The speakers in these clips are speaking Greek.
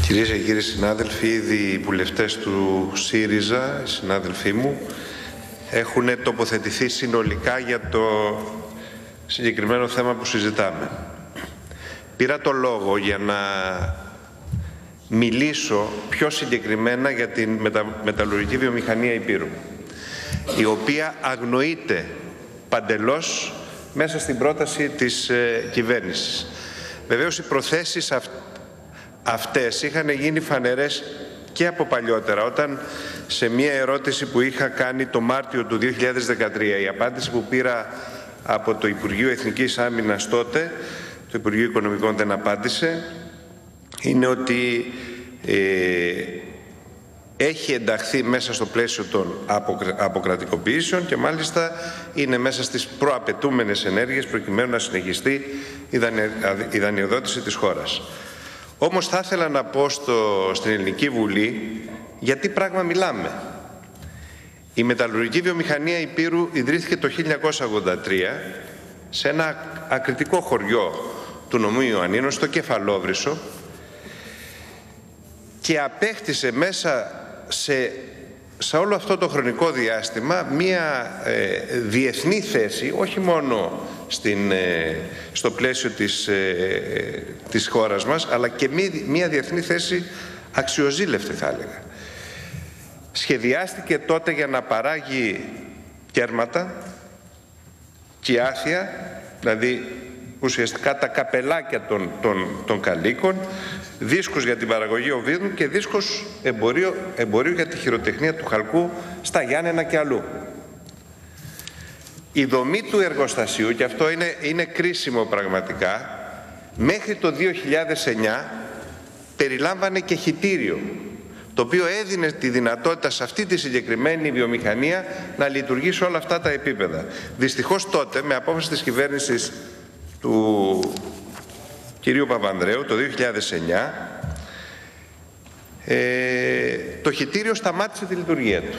Κυρίες και κύριοι συνάδελφοι, ήδη οι βουλευτές του ΣΥΡΙΖΑ, οι συνάδελφοί μου, έχουν τοποθετηθεί συνολικά για το συγκεκριμένο θέμα που συζητάμε. Πήρα το λόγο για να μιλήσω πιο συγκεκριμένα για την μεταλλουργική βιομηχανία Ηπείρου, η οποία αγνοείται παντελώς μέσα στην πρόταση της κυβέρνησης. Βεβαίως οι προθέσεις αυτές είχαν γίνει φανερές και από παλιότερα, όταν σε μία ερώτηση που είχα κάνει το Μάρτιο του 2013, η απάντηση που πήρα από το Υπουργείο Εθνικής Άμυνας τότε, το Υπουργείο Οικονομικών δεν απάντησε, είναι ότι έχει ενταχθεί μέσα στο πλαίσιο των αποκρατικοποιήσεων και μάλιστα είναι μέσα στις προαπαιτούμενες ενέργειες προκειμένου να συνεχιστεί η δανειοδότηση της χώρας. Όμως θα ήθελα να πω στην Ελληνική Βουλή γιατί πράγμα μιλάμε. Η μεταλλουργική βιομηχανία Ηπείρου ιδρύθηκε το 1983 σε ένα ακριτικό χωριό του νομού Ιωαννίνων, στο Κεφαλόβρυσσο, και απέκτησε μέσα σε όλο αυτό το χρονικό διάστημα μία διεθνή θέση, όχι μόνο στο πλαίσιο της χώρας μας, αλλά και μία διεθνή θέση αξιοζήλευτη, θα έλεγα. Σχεδιάστηκε τότε για να παράγει κέρματα και άθια, δηλαδή ουσιαστικά τα καπελάκια των καλίκων, δίσκους για την παραγωγή οβίδων και δίσκους εμπορίου για τη χειροτεχνία του χαλκού στα Γιάννενα και αλλού. Η δομή του εργοστασίου, και αυτό είναι κρίσιμο πραγματικά, μέχρι το 2009 περιλάμβανε και χυτήριο, το οποίο έδινε τη δυνατότητα σε αυτή τη συγκεκριμένη βιομηχανία να λειτουργεί σε όλα αυτά τα επίπεδα. Δυστυχώς τότε, με απόφαση της κυβέρνησης του κυρίου Παπανδρέου το 2009, το χυτήριο σταμάτησε τη λειτουργία του.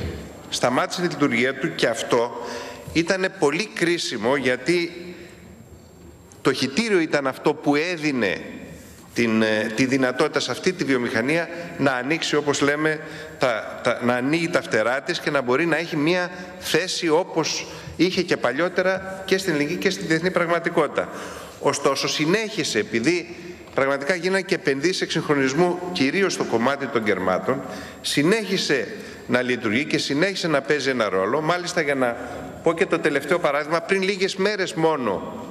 Σταμάτησε τη λειτουργία του και αυτό ήταν πολύ κρίσιμο, γιατί το χυτήριο ήταν αυτό που έδινε τη δυνατότητα σε αυτή τη βιομηχανία να ανοίξει, όπως λέμε, να ανοίγει τα φτερά της και να μπορεί να έχει μία θέση όπως είχε και παλιότερα και στην ελληνική και στη διεθνή πραγματικότητα. Ωστόσο συνέχισε, επειδή πραγματικά γίνανε και επενδύσεις εξυγχρονισμού κυρίως στο κομμάτι των κερμάτων, συνέχισε να λειτουργεί και συνέχισε να παίζει ένα ρόλο. Μάλιστα, για να πω και το τελευταίο παράδειγμα, πριν λίγες μέρες μόνο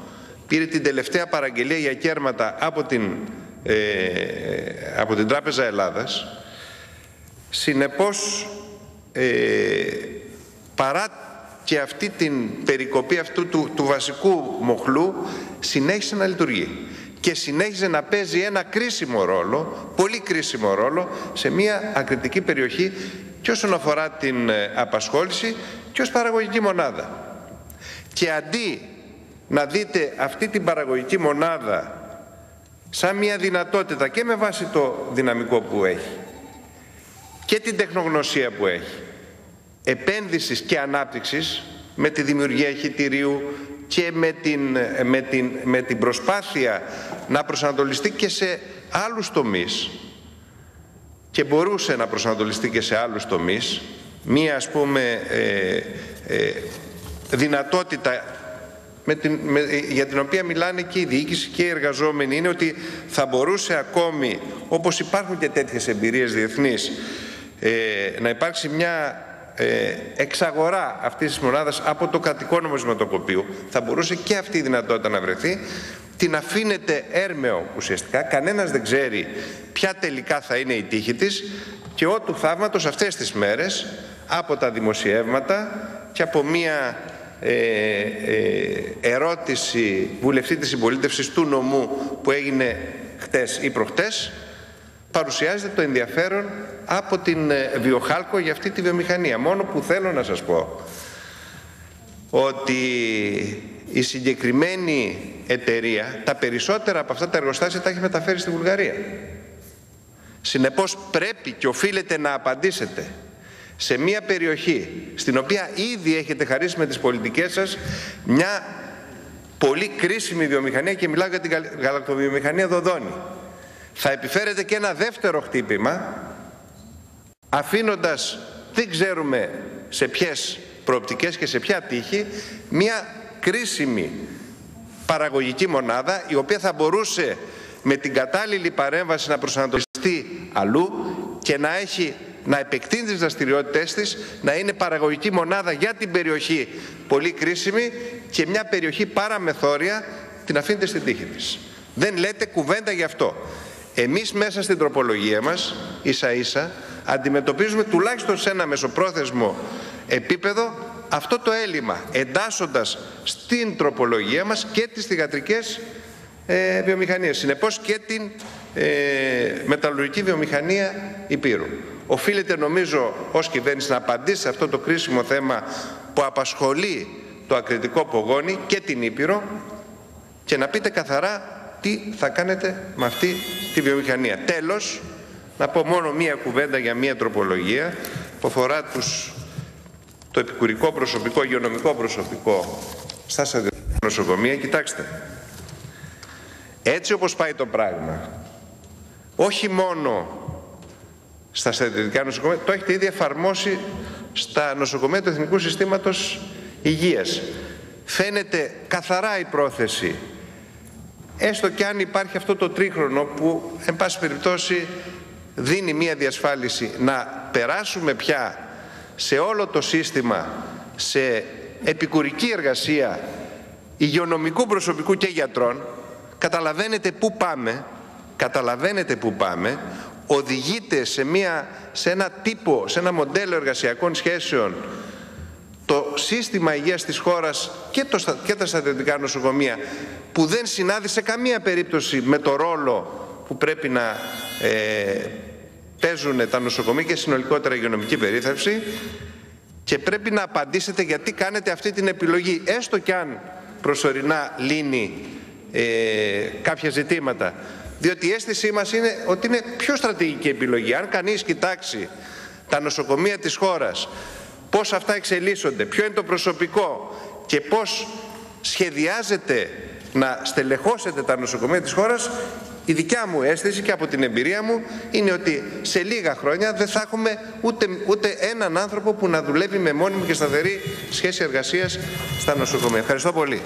πήρε την τελευταία παραγγελία για κέρματα από την Τράπεζα Ελλάδας. Συνεπώς, παρά και αυτή την περικοπή αυτού του βασικού μοχλού, συνέχισε να λειτουργεί και συνέχισε να παίζει ένα κρίσιμο ρόλο, πολύ κρίσιμο ρόλο, σε μια ακριτική περιοχή και όσον αφορά την απασχόληση και ως παραγωγική μονάδα. Και αντί να δείτε αυτή την παραγωγική μονάδα σαν μια δυνατότητα, και με βάση το δυναμικό που έχει και την τεχνογνωσία που έχει, επένδυσης και ανάπτυξης, με τη δημιουργία χυτηρίου και με την προσπάθεια να προσανατολιστεί και σε άλλους τομείς, και μπορούσε να προσανατολιστεί και σε άλλους τομείς, μία, ας πούμε, δυνατότητα για την οποία μιλάνε και η διοίκηση και οι εργαζόμενοι, είναι ότι θα μπορούσε ακόμη, όπως υπάρχουν και τέτοιες εμπειρίες διεθνείς, να υπάρξει μια εξαγορά αυτής της μονάδας από το κρατικό νομισματοκοπείο. Θα μπορούσε και αυτή η δυνατότητα να βρεθεί. Την αφήνεται έρμεο ουσιαστικά, κανένας δεν ξέρει ποια τελικά θα είναι η τύχη της, και ό του θαύματος αυτές τις μέρες, από τα δημοσιεύματα και από μία ερώτηση βουλευτή της συμπολίτευσης του νομού που έγινε χτες ή προχτές, παρουσιάζεται το ενδιαφέρον από την Βιοχάλκο για αυτή τη βιομηχανία. Μόνο που θέλω να σας πω ότι η συγκεκριμένη εταιρεία τα περισσότερα από αυτά τα εργοστάσια τα έχει μεταφέρει στη Βουλγαρία. Συνεπώς πρέπει και οφείλετε να απαντήσετε σε μια περιοχή στην οποία ήδη έχετε χαρίσει με τις πολιτικές σας μια πολύ κρίσιμη βιομηχανία, και μιλάω για την γαλακτοβιομηχανία Δοδόνη. θα επιφέρεται και ένα δεύτερο χτύπημα, αφήνοντας, δεν ξέρουμε σε ποιες προοπτικές και σε ποια τύχη, μια κρίσιμη παραγωγική μονάδα, η οποία θα μπορούσε με την κατάλληλη παρέμβαση να προσανατολιστεί αλλού και να επεκτείνει τις δραστηριότητες της, να είναι παραγωγική μονάδα για την περιοχή πολύ κρίσιμη, και μια περιοχή παραμεθόρια την αφήνετε στην τύχη της. Δεν λέτε κουβέντα γι' αυτό. Εμείς μέσα στην τροπολογία μας ίσα ίσα αντιμετωπίζουμε τουλάχιστον σε ένα μεσοπρόθεσμο επίπεδο αυτό το έλλειμμα, εντάσσοντας στην τροπολογία μας και τις θυγατρικές βιομηχανίες, συνεπώς και την μεταλλουργική βιομηχανία Ηπείρου. Οφείλετε, νομίζω, ως κυβέρνηση να απαντήσει σε αυτό το κρίσιμο θέμα που απασχολεί το ακριτικό Πογόνι και την Ήπειρο, και να πείτε καθαρά τι θα κάνετε με αυτή τη βιομηχανία. Τέλος, να πω μόνο μία κουβέντα για μία τροπολογία που αφορά το επικουρικό προσωπικό, υγειονομικό προσωπικό στα στρατιωτικά νοσοκομεία. Κοιτάξτε, έτσι όπως πάει το πράγμα, όχι μόνο στα στρατιωτικά νοσοκομεία, το έχετε ήδη εφαρμόσει στα νοσοκομεία του Εθνικού Συστήματος Υγείας. Φαίνεται καθαρά η πρόθεση, έστω και αν υπάρχει αυτό το τρίχρονο που εν πάση περιπτώσει δίνει μία διασφάλιση, να περάσουμε πια σε όλο το σύστημα σε επικουρική εργασία υγειονομικού προσωπικού και γιατρών. Καταλαβαίνετε πού πάμε, οδηγείται σε ένα μοντέλο εργασιακών σχέσεων το σύστημα υγείας της χώρας και τα στρατιωτικά νοσοκομεία, που δεν συνάδει σε καμία περίπτωση με το ρόλο που πρέπει να παίζουν τα νοσοκομεία και συνολικότερα η υγειονομική περίθαλψη, και πρέπει να απαντήσετε γιατί κάνετε αυτή την επιλογή, έστω κι αν προσωρινά λύνει κάποια ζητήματα. Διότι η αίσθησή μας είναι ότι είναι πιο στρατηγική επιλογή. Αν κανείς κοιτάξει τα νοσοκομεία της χώρας, πώς αυτά εξελίσσονται, ποιο είναι το προσωπικό και πώς σχεδιάζεται να στελεχώσετε τα νοσοκομεία της χώρας, η δικιά μου αίσθηση και από την εμπειρία μου είναι ότι σε λίγα χρόνια δεν θα έχουμε ούτε έναν άνθρωπο που να δουλεύει με μόνιμη και σταθερή σχέση εργασίας στα νοσοκομεία. Ευχαριστώ πολύ.